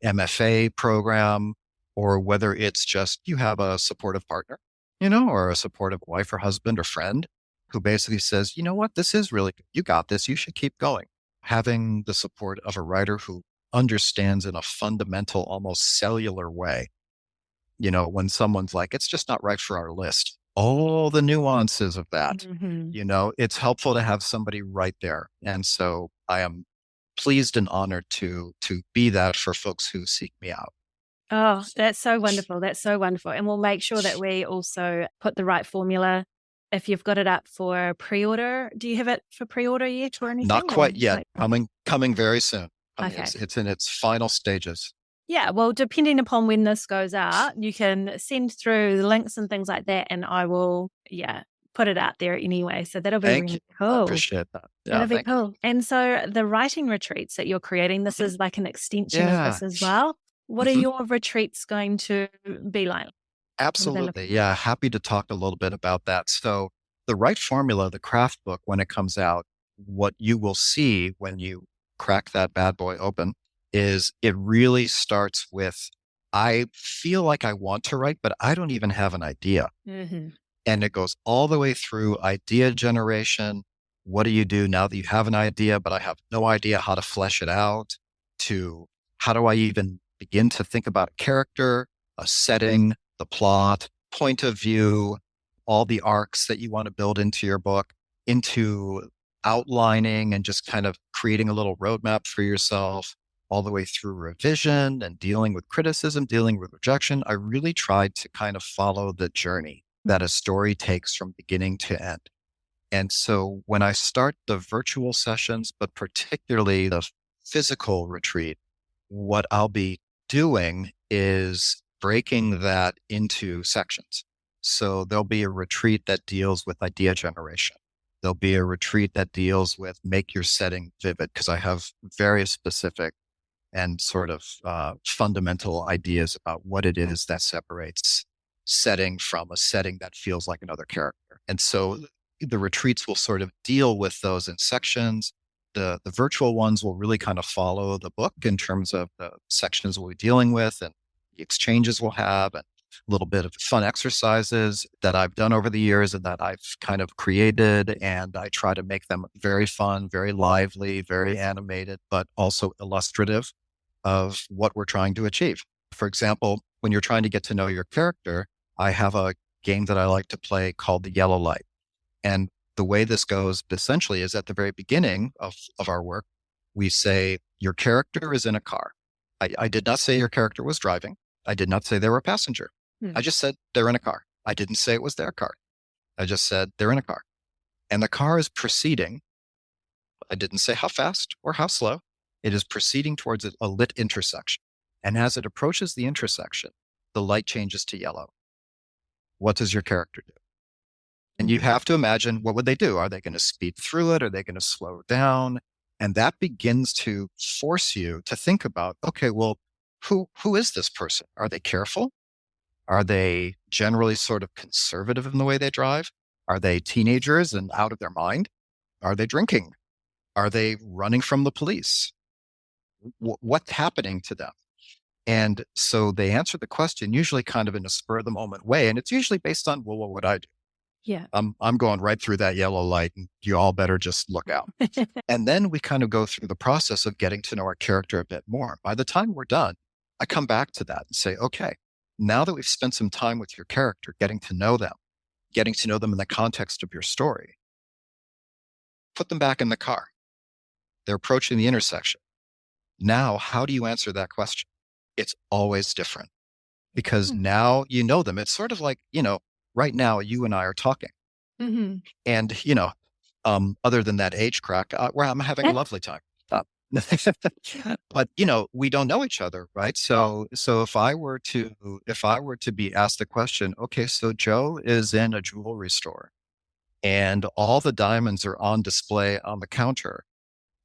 MFA program, or whether it's just you have a supportive partner, or a supportive wife or husband or friend who basically says, you know what, this is really good. You got this. You should keep going. Having the support of a writer who understands in a fundamental, almost cellular way, when someone's like, it's just not right for our list, all the nuances of that, Hmm. it's helpful to have somebody right there. And so I am pleased and honored to be that for folks who seek me out. Oh, that's so wonderful. That's so wonderful. And we'll make sure that we also put the right formula. If you've got it up for pre-order, do you have it for pre-order yet or Not anything? Or quite yet. like, Coming very soon. I mean, okay. it's in its final stages. Yeah, well, depending upon when this goes out, you can send through the links and things like that, and I will, yeah, put it out there anyway. So that'll be Thank you. really I cool. appreciate that. Yeah, That'll be thank you. cool. And so the writing retreats that you're creating, this Mhm. is like an extension of Yeah. this as well. What are Mhm. your retreats going to be like? What are they Absolutely. looking Yeah. Happy to talk a little bit about that. So, the right formula, the craft book, when it comes out, what you will see when you crack that bad boy open is it really starts with I feel like I want to write, but I don't even have an idea. Mm-hmm. And it goes all the way through idea generation. What do you do now that you have an idea, but I have no idea how to flesh it out? To how do I even begin to think about a character, a setting, the plot, point of view, all the arcs that you want to build into your book, into outlining and just kind of creating a little roadmap for yourself, all the way through revision and dealing with criticism, dealing with rejection. I really tried to kind of follow the journey that a story takes from beginning to end. And so when I start the virtual sessions, but particularly the physical retreat, what I'll be doing is breaking that into sections. So there'll be a retreat that deals with idea generation. There'll be a retreat that deals with make your setting vivid, because I have very specific and sort of fundamental ideas about what it is that separates setting from a setting that feels like another character. And so the retreats will sort of deal with those in sections. The virtual ones will really kind of follow the book in terms of the sections we'll be dealing with and the exchanges we'll have, and a little bit of fun exercises that I've done over the years and that I've kind of created. And I try to make them very fun, very lively, very animated, but also illustrative of what we're trying to achieve. For example, when you're trying to get to know your character, I have a game that I like to play called the yellow light. And the way this goes essentially is at the very beginning of our work, we say, your character is in a car. I did not say your character was driving. I did not say they were a passenger. I just said they're in a car. I didn't say it was their car. I just said they're in a car. And the car is proceeding. I didn't say how fast or how slow. It is proceeding towards a lit intersection. And as it approaches the intersection, the light changes to yellow. What does your character do? And you have to imagine, what would they do? Are they going to speed through it? Are they going to slow down? And that begins to force you to think about, okay, well, who is this person? Are they careful? Are they generally sort of conservative in the way they drive? Are they teenagers and out of their mind? Are they drinking? Are they running from the police? What's happening to them? And so they answer the question usually kind of in a spur of the moment way. And it's usually based on, well, what would I do? Yeah. I'm going right through that yellow light, and you all better just look out. And then we kind of go through the process of getting to know our character a bit more. By the time we're done, I come back to that and say, okay, now that we've spent some time with your character, getting to know them in the context of your story, put them back in the car. They're approaching the intersection. Now, how do you answer that question? It's always different because now you know them. It's sort of like, right now you and I are talking. And, other than that age crack, where I'm having a lovely time. But, we don't know each other, right? So if I were to be asked the question, okay, so Joe is in a jewelry store and all the diamonds are on display on the counter.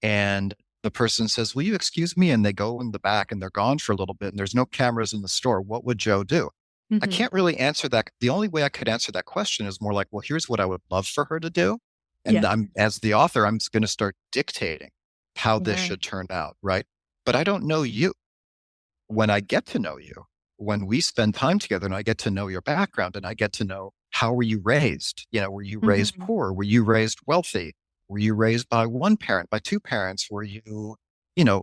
And the person says, will you excuse me? And they go in the back and they're gone for a little bit and there's no cameras in the store. What would Joe do? I can't really answer that. The only way I could answer that question is more like, well, here's what I would love for her to do. And as the author, I'm going to start dictating how this should turn out, right? But I don't know you. When I get to know you, when we spend time together and I get to know your background and I get to know how were you raised? Were you raised poor? Were you raised wealthy? Were you raised by one parent, by two parents? Were you,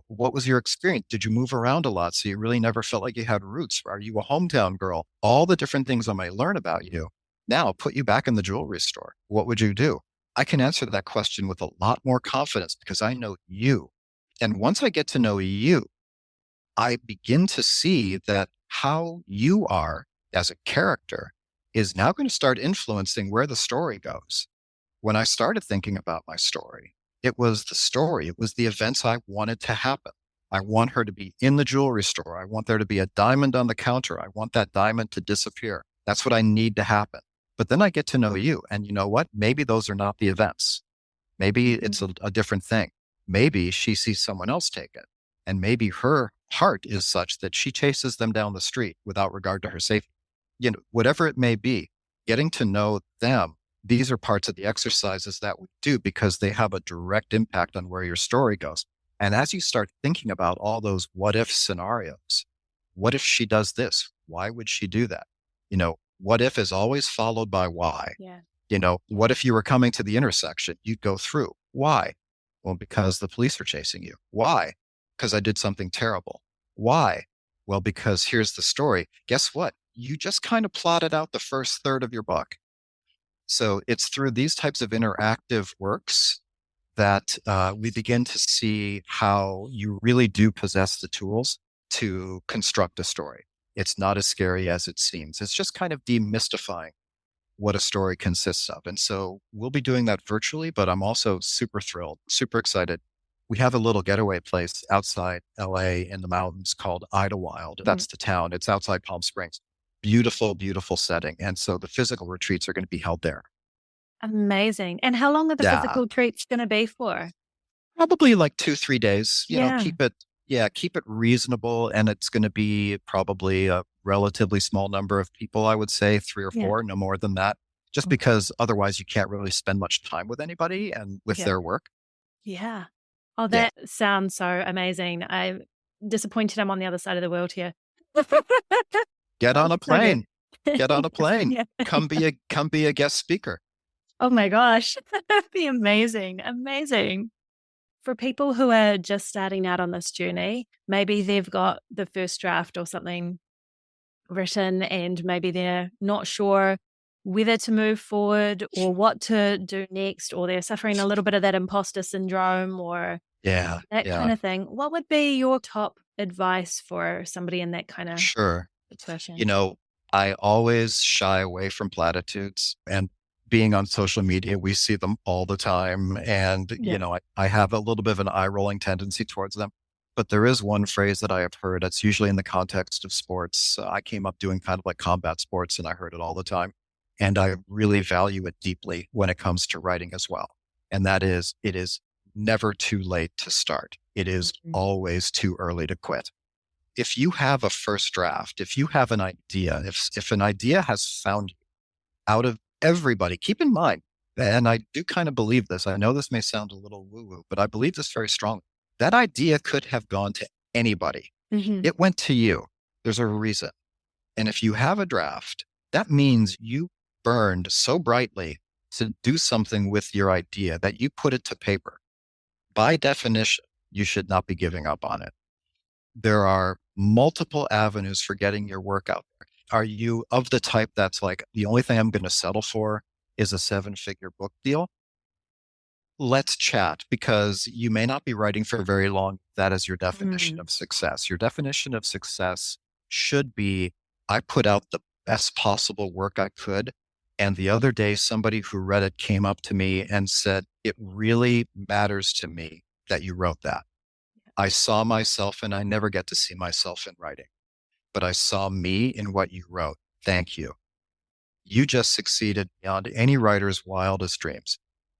what was your experience? Did you move around a lot? So you really never felt like you had roots? Are you a hometown girl? All the different things I might learn about you. Now put you back in the jewelry store. What would you do? I can answer that question with a lot more confidence because I know you. And once I get to know you, I begin to see that how you are as a character is now going to start influencing where the story goes. When I started thinking about my story, it was the story. It was the events I wanted to happen. I want her to be in the jewelry store. I want there to be a diamond on the counter. I want that diamond to disappear. That's what I need to happen. But then I get to know you. And you know what? Maybe those are not the events. Maybe it's a different thing. Maybe she sees someone else take it. And maybe her heart is such that she chases them down the street without regard to her safety. Whatever it may be, getting to know them. These are parts of the exercises that we do because they have a direct impact on where your story goes. And as you start thinking about all those what if scenarios, what if she does this? Why would she do that? What if is always followed by why. What if you were coming to the intersection? You'd go through. Why? Well, because the police are chasing you. Why? Because I did something terrible. Why? Well, because here's the story. Guess what? You just kind of plotted out the first third of your book. So it's through these types of interactive works that we begin to see how you really do possess the tools to construct a story. It's not as scary as it seems. It's just kind of demystifying what a story consists of. And so we'll be doing that virtually, but I'm also super thrilled, super excited. We have a little getaway place outside LA in the mountains called Idlewild. That's the town. It's outside Palm Springs. Beautiful, beautiful setting. And so the physical retreats are going to be held there. Amazing. And how long are the physical retreats going to be for? Probably like 2-3 days. Keep it reasonable. And it's going to be probably a relatively small number of people, I would say 3 or 4, no more than that, just because otherwise you can't really spend much time with anybody and with their work. Yeah. Oh, that sounds so amazing. I'm disappointed I'm on the other side of the world here. Get on a plane. Get on a plane. Come be a guest speaker. Oh my gosh. That'd be amazing. Amazing. For people who are just starting out on this journey, maybe they've got the first draft or something written and maybe they're not sure whether to move forward or what to do next, or they're suffering a little bit of that imposter syndrome or Yeah, that kind yeah, of thing, what would be your top advice for somebody in that kind of sure. You situation? know, I always shy away from platitudes, and being on social media, we see them all the time. And, Yeah. I have a little bit of an eye rolling tendency towards them. But there is one phrase that I have heard that's usually in the context of sports. I came up doing kind of like combat sports and I heard it all the time. And I really value it deeply when it comes to writing as well. And that is, it is never too late to start. It is Mhm. always too early to quit. If you have a first draft, if you have an idea, if an idea has found you out of everybody, keep in mind, and I do kind of believe this. I know this may sound a little woo woo, but I believe this very strongly. That idea could have gone to anybody. Mhm. It went to you. There's a reason. And if you have a draft, that means you burned so brightly to do something with your idea that you put it to paper. By definition, you should not be giving up on it. There are multiple avenues for getting your work out there. Are you of the type that's like, the only thing I'm going to settle for is a seven-figure book deal? Let's chat, because you may not be writing for very long. That is your definition Mm. of success. Your definition of success should be, I put out the best possible work I could. And the other day, somebody who read it came up to me and said, it really matters to me that you wrote that. I saw myself, and I never get to see myself in writing, but I saw me in what you wrote. Thank you. You just succeeded beyond any writer's wildest dreams.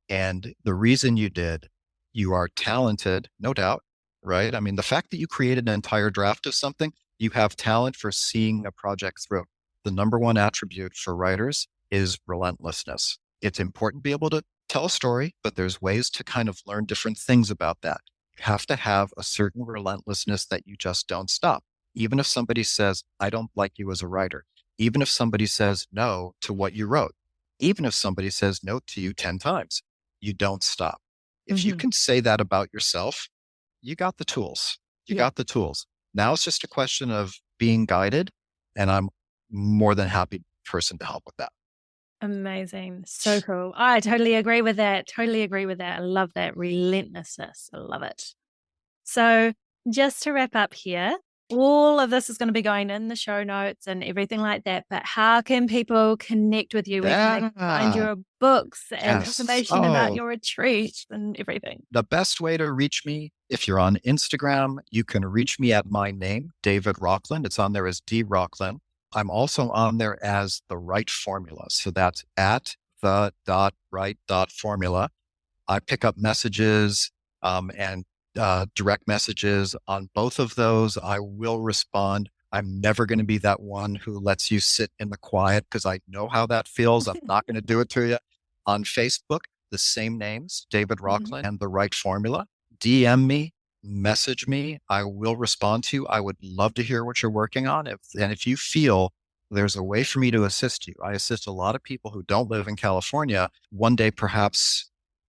And the reason you did, you are talented, no doubt, right? I mean, the fact that you created an entire draft of something, you have talent for seeing a project through. The number one attribute for writers is relentlessness. It's important to be able to tell a story, but there's ways to kind of learn different things about that. You have to have a certain relentlessness that you just don't stop. Even if somebody says, I don't like you as a writer, even if somebody says no to what you wrote, even if somebody says no to you 10 times, you don't stop. If you Mhm. can say that about yourself, you got the tools. You Yeah. got the tools. Now it's just a question of being guided. And I'm more than happy person to help with that. Amazing. So cool. I totally agree with that. Totally agree with that. I love that relentlessness. I love it. So, just to wrap up here, all of this is going to be going in the show notes and everything like that. But how can people connect with you? Where can they find Yeah. your books and Yes. information about Oh, your retreat and everything? the best way to reach me, if you're on Instagram, you can reach me at my name, David Rocklin. It's on there as D Rocklin. I'm also on there as the right formula. So that's at the dot right dot formula. I pick up messages and direct messages on both of those. I will respond. I'm never going to be that one who lets you sit in the quiet, because I know how that feels. I'm not going to do it to you. On Facebook, the same names, David Mhm. Rocklin and the right formula. DM me, message me. I will respond to you. I would love to hear what you're working on. If you feel there's a way for me to assist you, I assist a lot of people who don't live in California. One day, perhaps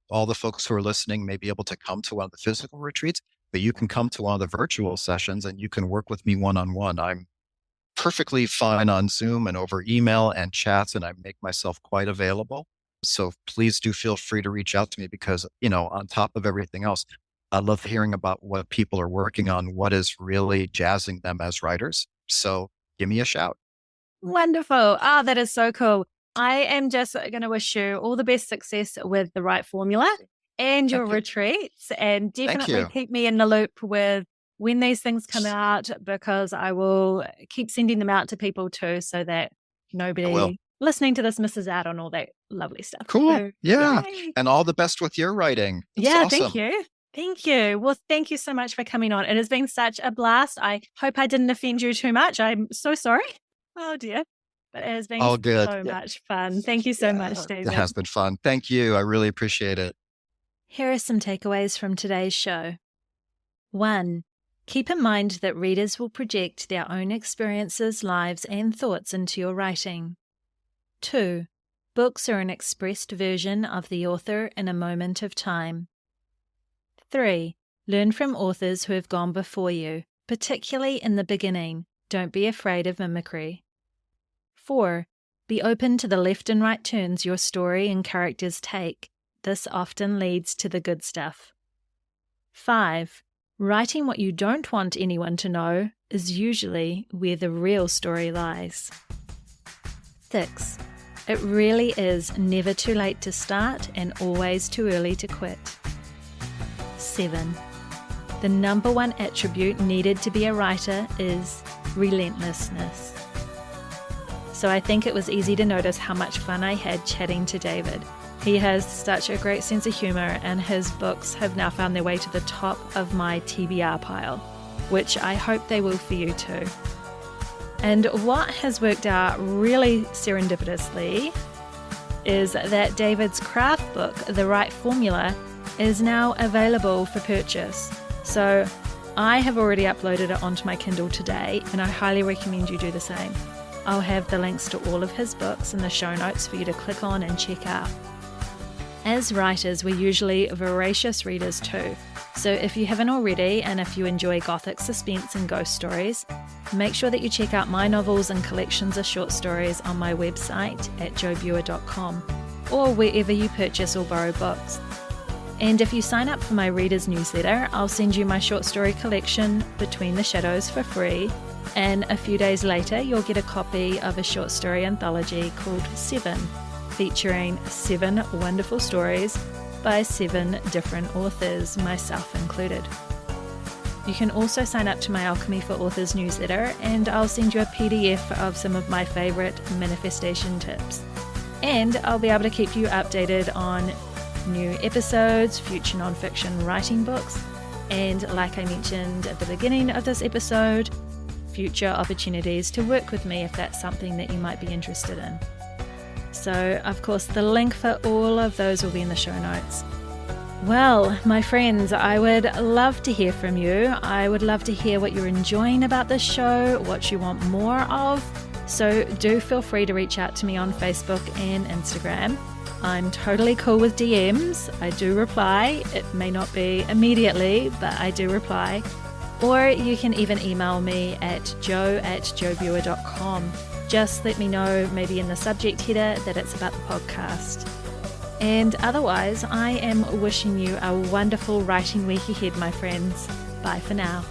all the folks who are listening may be able to come to one of the physical retreats, but you can come to one of the virtual sessions and you can work with me one on one. I'm perfectly fine on Zoom and over email and chats, and I make myself quite available. So please do feel free to reach out to me, because, on top of everything else, I love hearing about what people are working on, what is really jazzing them as writers. So give me a shout. Wonderful. Ah, that is so cool. I am just going to wish you all the best success with the right formula and your Thank you. retreats, and Thank definitely you. keep me in the loop with when these things come out, because I will keep sending them out to people too, so that I will. nobody listening to this misses out on all that lovely stuff. Cool. So, Yeah. yay. And all the best with your writing. It's Yeah, thank awesome. you. Thank you. Well, thank you so much for coming on. It has been such a blast. I hope I didn't offend you too much. I'm so sorry. Oh dear. But it has been All good. so Yeah. much fun. Thank you so much, Yeah. It David. has been fun. Thank you. I really appreciate it. Here are some takeaways from today's show. 1. Keep in mind that readers will project their own experiences, lives, and thoughts into your writing. 2. Books are an expressed version of the author in a moment of time. 3. Learn from authors who have gone before you, particularly in the beginning. Don't be afraid of mimicry. 4. Be open to the left and right turns your story and characters take. This often leads to the good stuff. 5. Writing what you don't want anyone to know is usually where the real story lies. 6. It really is never too late to start and always too early to quit. 7. The number one attribute needed to be a writer is relentlessness. So I think it was easy to notice how much fun I had chatting to David. He has such a great sense of humor, and his books have now found their way to the top of my TBR pile, which I hope they will for you too. And what has worked out really serendipitously is that David's craft book, The Right Formula, is now available for purchase. So I have already uploaded it onto my Kindle today, and I highly recommend you do the same. I'll have the links to all of his books in the show notes for you to click on and check out. As writers, we're usually voracious readers too. So if you haven't already, and if you enjoy gothic suspense and ghost stories, make sure that you check out my novels and collections of short stories on my website at jobuer.com or wherever you purchase or borrow books. And if you sign up for my readers newsletter, I'll send you my short story collection, Between the Shadows, for free. And a few days later, you'll get a copy of a short story anthology called 7, featuring 7 wonderful stories by 7 different authors, myself included. You can also sign up to my Alchemy for Authors newsletter, and I'll send you a PDF of some of my favourite manifestation tips. And I'll be able to keep you updated on new episodes, future nonfiction writing books, and like I mentioned at the beginning of this episode, future opportunities to work with me if that's something that you might be interested in. So, of course, the link for all of those will be in the show notes. Well, my friends, I would love to hear from you. I would love to hear what you're enjoying about this show, what you want more of. So do feel free to reach out to me on Facebook and Instagram. I'm totally cool with DMs. I do reply. It may not be immediately, but I do reply. Or you can even email me at joe@jobuer.com. Just let me know, maybe in the subject header, that it's about the podcast. And otherwise, I am wishing you a wonderful writing week ahead, my friends. Bye for now.